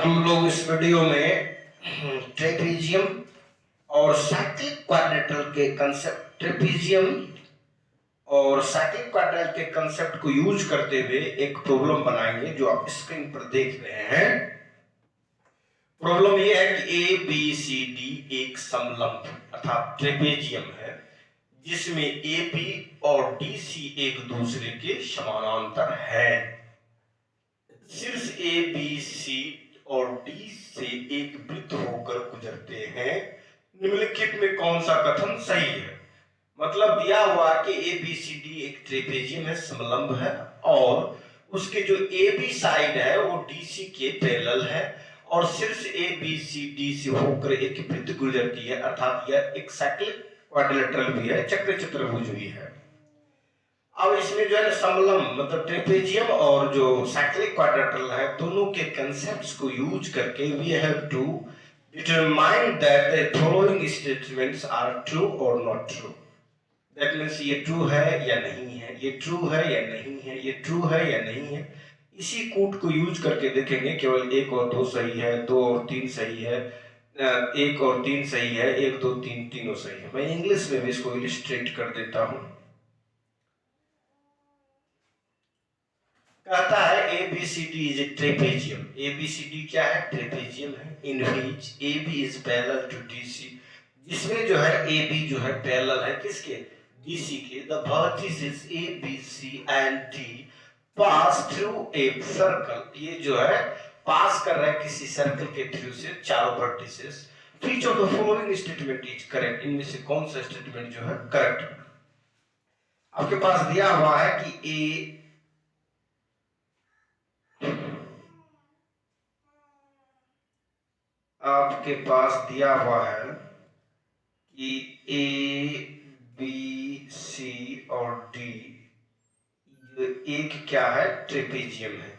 हम लोग इस वीडियो में ट्रेपेजियम और साइक्लिक क्वाड्रिलेटरल के कंसेप्ट के कंसेप्ट को यूज करते हुए एक प्रॉब्लम बनाएंगे जो आप स्क्रीन पर देख रहे हैं। प्रॉब्लम यह है कि ए बी सी डी एक समलंब अर्थात ट्रेपेजियम है जिसमें ए बी और डी सी एक दूसरे के समानांतर है। शीर्ष ए बी सी और डी से एक वृत्त होकर गुजरते हैं। निम्नलिखित में कौन सा कथन सही है? मतलब दिया हुआ कि ए बी सी डी एक ट्रेपेजियम है, समलंब है और उसके जो ए बी साइड है वो डी सी के पैरेलल है और शीर्ष ए बी सी डी से होकर एक वृत्त गुजरती है अर्थात यह एक साइक्लिक क्वाड्रिलेटरल भी है, चक्र चतुर्भुज भी है। अब इसमें जो है समलंब मतलब ट्रेपेजियम और जो साइक्लिक क्वाड्रिलेटरल है दोनों के कंसेप्ट्स को यूज करके we have to determine that the following statements are true or not true. That means ये ट्रू है या नहीं है, ये ट्रू है या नहीं है, ये ट्रू है या नहीं है। इसी कूट को यूज करके देखेंगे। केवल 1 और 2 सही है, 2 और 3 सही है, 1 और 3 सही है, 1 2 3 तीनों सही है। मैं इंग्लिश में भी इसको इलिस्ट्रेट कर देता हूं। कहता है A B C D is a trapezium. A B C D क्या है? ट्रेपेजियम है। In which A B is parallel to D C, जिसमें जो है ए बी जो है पैरेलल है किसके? डी सी के। The vertices A B C and D pass through a circle. ये जो है पास कर रहा है किसी सर्कल के थ्रू से चारों vertices. Which of the following statement is correct? इनमें से कौन सा स्टेटमेंट जो है करेक्ट है? आपके पास दिया हुआ है कि आपके पास दिया हुआ है कि ए बी सी और डी एक क्या है? ट्रेपेजियम है।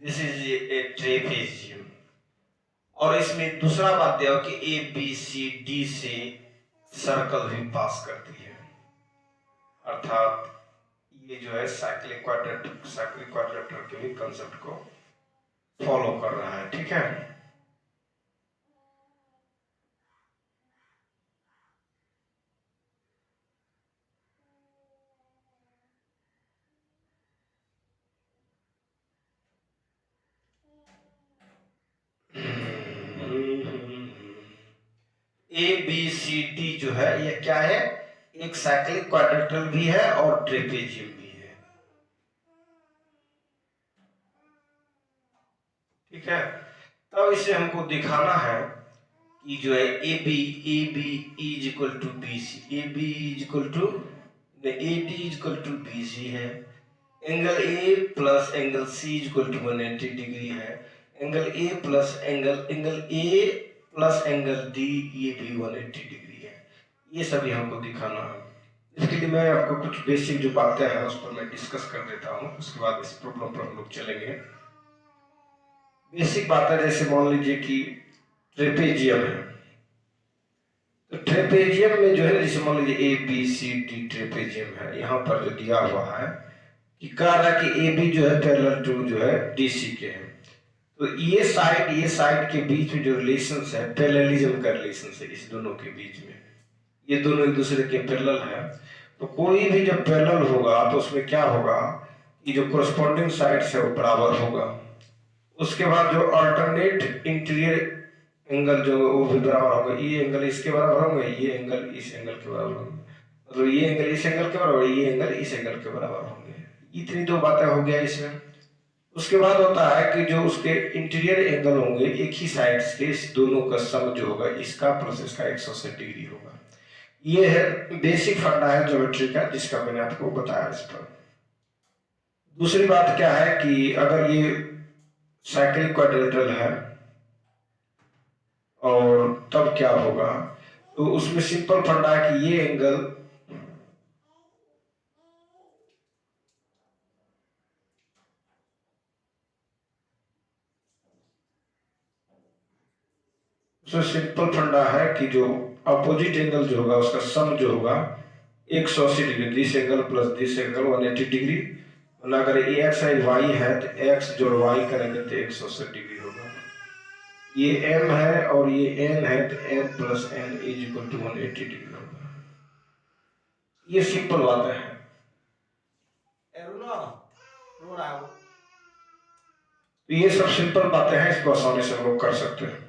This is a trapezium. और इसमें दूसरा बात दिया कि ए बी सी डी से सर्कल भी पास करती है अर्थात ये जो है साइक्लिक क्वाड्रिलेटरल के भी कंसेप्ट को फॉलो कर रहा है। ठीक है। ए बी सी डी जो है ये क्या है? एक साइक्लिक क्वाड्रिलेटरल भी है और ट्रेपेजियम भी है। ठीक है। तब इसे हमको दिखाना है कि जो है A B is equal to B C, A B is equal to A D is equal to B C है। Angle A plus angle C is equal to 180 degree है। Angle A plus angle A plus angle D ये भी 180 degree है। ये सभी हमको दिखाना है। इसके लिए मैं आपको कुछ बेसिक जो बातें हैं उस पर मैं डिस्कस कर देता हूँ, उसके बाद इस प्रॉब्लम पर हम लोग चलेंगे। बेसिक बातें जैसे मान लीजिए कि ट्रेपेजियम है, तो ट्रेपेजियम में जो है जैसे मान लीजिए A B C D trapezium है। यहाँ पर जो दिया हुआ है कि कह रहा है कि ए बी जो है पैरेलल टू जो है डी सी के है। तो ये साइड के बीच में जो रिलेशन है पैरेललिज्म का रिलेशन है इस दोनों के बीच में। ये दोनों एक दूसरे के पैरेलल है। तो कोई भी जब पैरेलल होगा तो उसमें क्या होगा कि जो कोरस्पॉन्डिंग साइड्स है वो बराबर होगा। उसके बाद जो अल्टरनेट इंटीरियर एंगल जो वो भी बराबर होगा। ये एंगल इसके बराबर होंगे, ये एंगल इस एंगल के बराबर होंगे, मतलब ये एंगल इस एंगल के बराबर, ये एंगल इस एंगल के बराबर होंगे। इतनी दो बातें हो गया इसमें। उसके बाद होता है कि जो उसके इंटीरियर एंगल होंगे एक ही साइड्स के, इस दोनों का सम जो होगा इसका प्लस इसका 180 डिग्री होगा। ये है बेसिक फंडा है ज्योमेट्री का जिसका मैंने आपको बताया इस पर। दूसरी बात क्या है कि अगर ये साइक्लिक क्वाड्रिलेटरल है और तब क्या होगा, तो उसमें सिंपल फंडा है कि ये एंगल सिंपल फंडा है कि जो अपोजिट एंगल जो होगा उसका सम जो होगा 180 degree, this angle plus this angle 180 degree. अगर एक्स है वाई है तो एक्स जोड़ वाई करेंगे तो 180 डिग्री होगा। ये m है और ये n है, तो m plus n is equal to 180 degree होगा। ये सिंपल बात है। तो ये सब सिंपल बातें हैं, इसको आसानी से हम लोग कर सकते हैं।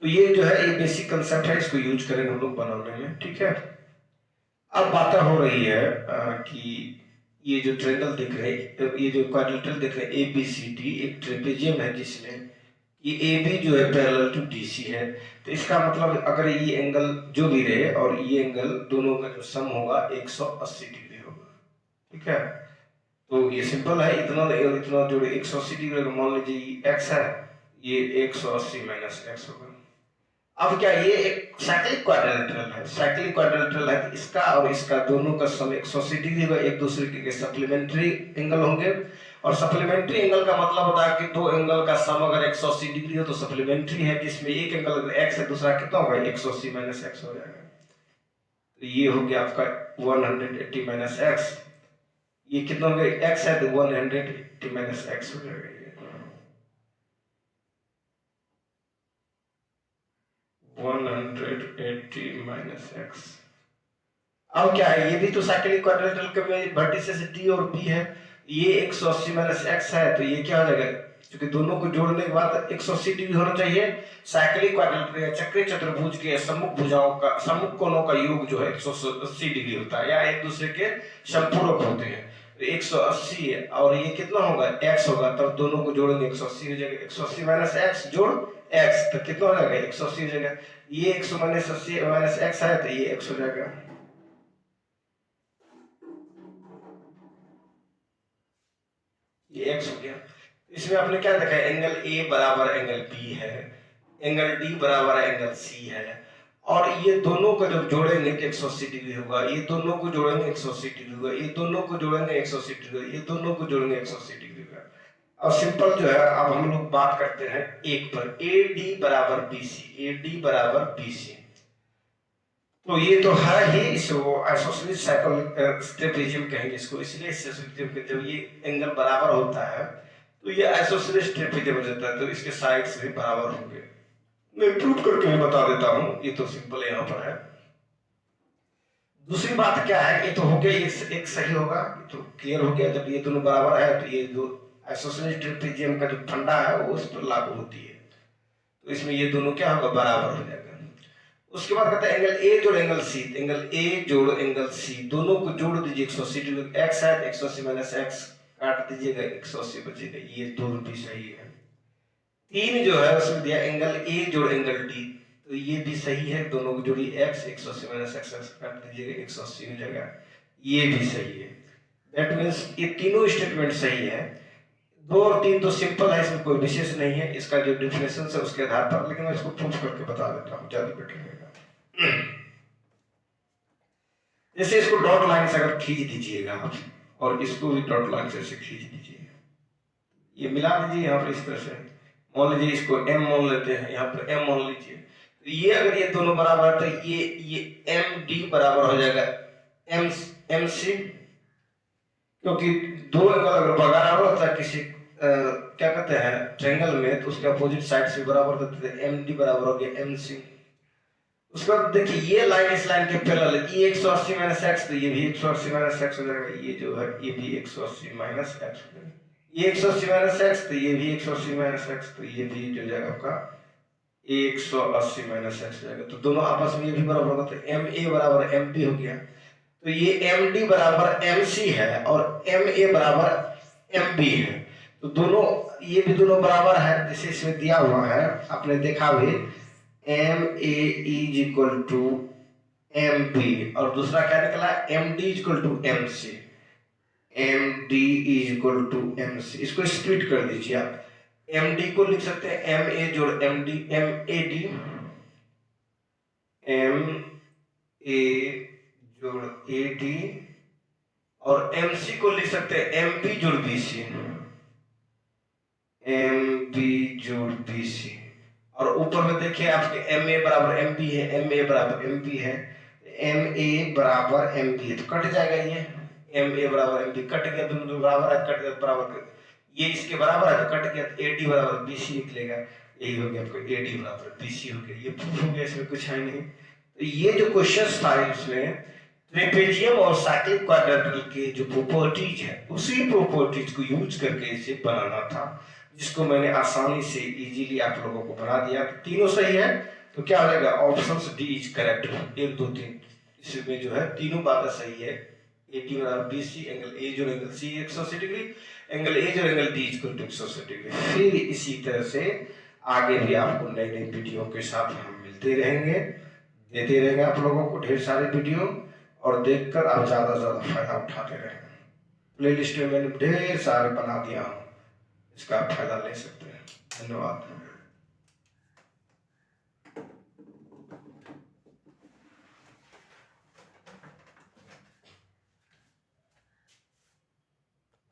तो ये जो है ये बेसिक कंसेप्ट है, इसको यूज करेंगे हम लोग बनाने में, ठीक है। अब बातें हो रही है कि ये जो ट्रायंगल दिख रहे हैं, ये जो क्वाड्रिलेटरल दिख रहे हैं ABCD, एक ट्रेपेजियम है जिसमें ये AB जो है पैरेलल टू DC है। तो इसका मतलब अगर ये एंगल जो भी रहे और ये एंगल दोनों का जो सम होगा 180 डिग्री होगा, ठीक है। तो ये सिंपल है, इतना इतना जोड़े 180 डिग्री का मान लीजिए x है, ये 180 माइनस x होगा। अब क्या ये एक साइक्लिक क्वाड्रिलेटरल है, साइक्लिक क्वाड्रिलेटरल है, इसका और इसका दोनों का सम 180 डिग्री होगा, एक दूसरे के सप्लीमेंट्री एंगल होंगे। और सप्लीमेंट्री एंगल का मतलब होता है कि दो एंगल का सम अगर 180 डिग्री हो तो सप्लीमेंट्री है, जिसमें एक एंगल अगर x है दूसरा कितना होगा 180 माइनस x हो जाएगा। तो ये हो गया आपका 180 माइनस x, ये कितना हो गया x है तो 180 माइनस x हो जाएगा। 180 माइनस x। अब क्या है, ये भी तो साइक्लिक क्वाड्रिलेटरल के में वर्टिसेस d और b है, ये 180 माइनस x है, तो ये क्या हो जाएगा, क्योंकि दोनों को जोड़ने के बाद 180 डिग्री होना चाहिए। साइक्लिक क्वाड्रिलेटरल या चक्रीय चतुर्भुज के सम्मुख भुजाओं का सम्मुख कोणों का योग जो है 180 डिग्री होता है, या एक दूसरे के संपूरक होते हैं। तो 180 है और ये कितना होगा x होगा, तब दोनों को जोड़ेंगे 180 हो जाएगा। 180 माइनस x जोड़ x, तो कितना हो जाएगा 180 हो जाएगा। ये 100 माइनस 80 माइनस x है तो ये x हो जाएगा। ये x हो गया। इसमें आपने क्या देखा, एंगल A बराबर एंगल B है, एंगल D बराबर एंगल C है, और ये दोनों को जब जोड़ेंगे तो 180 डिग्री होगा, ये दोनों को जोड़ेंगे 180 डिग्री होगा, ये दोनों को जोड़ेंगे 180 डिग्री होगा, ये दोनों को जोड़ेंगे 180 डिग्री होगा। और सिंपल जो है अब हम लोग बात करते हैं एक पर, AD बराबर BC, AD बराबर BC। तो ये तो है ही, इसको आइसोसेलेस ट्रेपेजियम कहेंगे इसको, इसलिए जब ये एंगल बराबर होता है तो ये आइसोसेलेस ट्रेपेजियम हो जाता है, तो इसके साइड्स भी बराबर होंगे। मैं प्रूव करके भी बता देता हूं, ये तो सिंपल यहाँ पर है। दूसरी बात क्या है, ये तो हो गया, एक सही होगा, ये तो क्लियर हो गया। जब ये दोनों बराबर है तो ये जो आइसोसेलेस ट्रेपेजियम का जो फंडा है वो उस पर लागू होती है, तो इसमें ये दोनों क्या होगा बराबर हो जाएगा। उसके बाद कहते हैं एंगल A जोड़ एंगल C, एंगल A जोड़ एंगल C, दोनों को जोड़ दीजिए 180 डिग्री, x है 180 माइनस x काट दीजिएगा 180 बचेगा, ये दोनों भी सही है। तीन जो है उसमें दिया एंगल A जोड़ एंगल D, तो ये भी सही है, दोनों को जोड़िए x 180 माइनस x काट दीजिएगा 180 हो जाएगा, ये भी सही है। दैट मीन्स ये तीनों स्टेटमेंट सही है। 2 और 3 तो सिंपल है, इसमें कोई विशेष नहीं है, इसका जो डिफिनेशन है उसके आधार पर, लेकिन मैं इसको प्रूफ करके बता देता हूँ, ज्यादा बेटर रहेगा। जैसे इसको डॉट लाइन से अगर खींच दीजिएगा आप, और इसको भी डॉट लाइन से ऐसे खींच दीजिए, ये मिला दीजिए यहाँ पर इस तरह से, मान लीजिए इसको m मान लेते हैं, यहाँ पर m मान लीजिए, तो ये अगर ये दोनों बराबर है तो ये MD बराबर हो जाएगा MC, क्योंकि दो एंगल अगर बराबर होता है किसी क्या कहते हैं ट्रायंगल में, तो उसके अपोजिट साइड से बराबर देते थे, MD बराबर हो गया MC। उसके बाद देखिए ये लाइन इस लाइन के पैरेलल है, ये 180 माइनस x, तो ये भी 180 माइनस x हो जाएगा, ये जो है ये भी 180 माइनस x हो जाएगा, ये 180 माइनस x, तो ये भी 180 माइनस x, तो ये भी जो जाएगा आपका 180 माइनस x हो जाएगा। तो दोनों आपस में ये भी बराबर होगा, तो MA बराबर MP हो गया। तो ये MD बराबर MC है और MA बराबर MB है, तो दोनों ये भी दोनों बराबर है, जैसे इसमें दिया हुआ है आपने देखा भी, MA is equal to MB, और दूसरा क्या निकला MD is equal to MC, MD is equal to MC। इसको स्प्लिट कर दीजिए आप, MD को लिख सकते हैं MA जोड़ MD, MAD, MA जोड़ AD, और MC को लिख सकते हैं MB जोड़ BC, MB जोड़ BC। और ऊपर में देखिए आपके MA बराबर MB है, MA बराबर MB है, MA बराबर MB है, तो कट जाएगा ये MA बराबर MB, कट गया, दोनों बराबर है, कट गया बराबर। ये इसके बराबर है तो कट गया, AD बराबर BC निकलेगा, यही हो गया आपको AD बराबर BC हो गया, ये प्रूफ हो गया, इसमें कुछ है नहीं। तो ये जो क्वेश्चन था इसमें ट्रेपेजियम और साइक्लिक क्वाड्रिलेटरल के जो प्रॉपर्टीज है उसी प्रॉपर्टीज को यूज करके इसे बनाना था, जिसको मैंने आसानी से इजीली आप लोगों को बना दिया। तो तीनों सही है तो क्या हो जाएगा, ऑप्शन डी इज करेक्ट, 1 2 3 इसमें जो है तीनों बातें सही है। AD बराबर BC, एंगल A और angle C 180 degree, angle A और angle D equal to 180 degree. फिर इसी तरह से आगे भी आपको नई नई वीडियो के साथ हम मिलते रहेंगे, देते रहेंगे आप लोगों को ढेर सारे वीडियो, और देखकर आप ज़्यादा से ज़्यादा फायदा उठाते रहेंगे। प्लेलिस्ट में मैंने ढेर सारे बना दिया हूँ, इसका आप फायदा ले सकते हैं। धन्यवाद।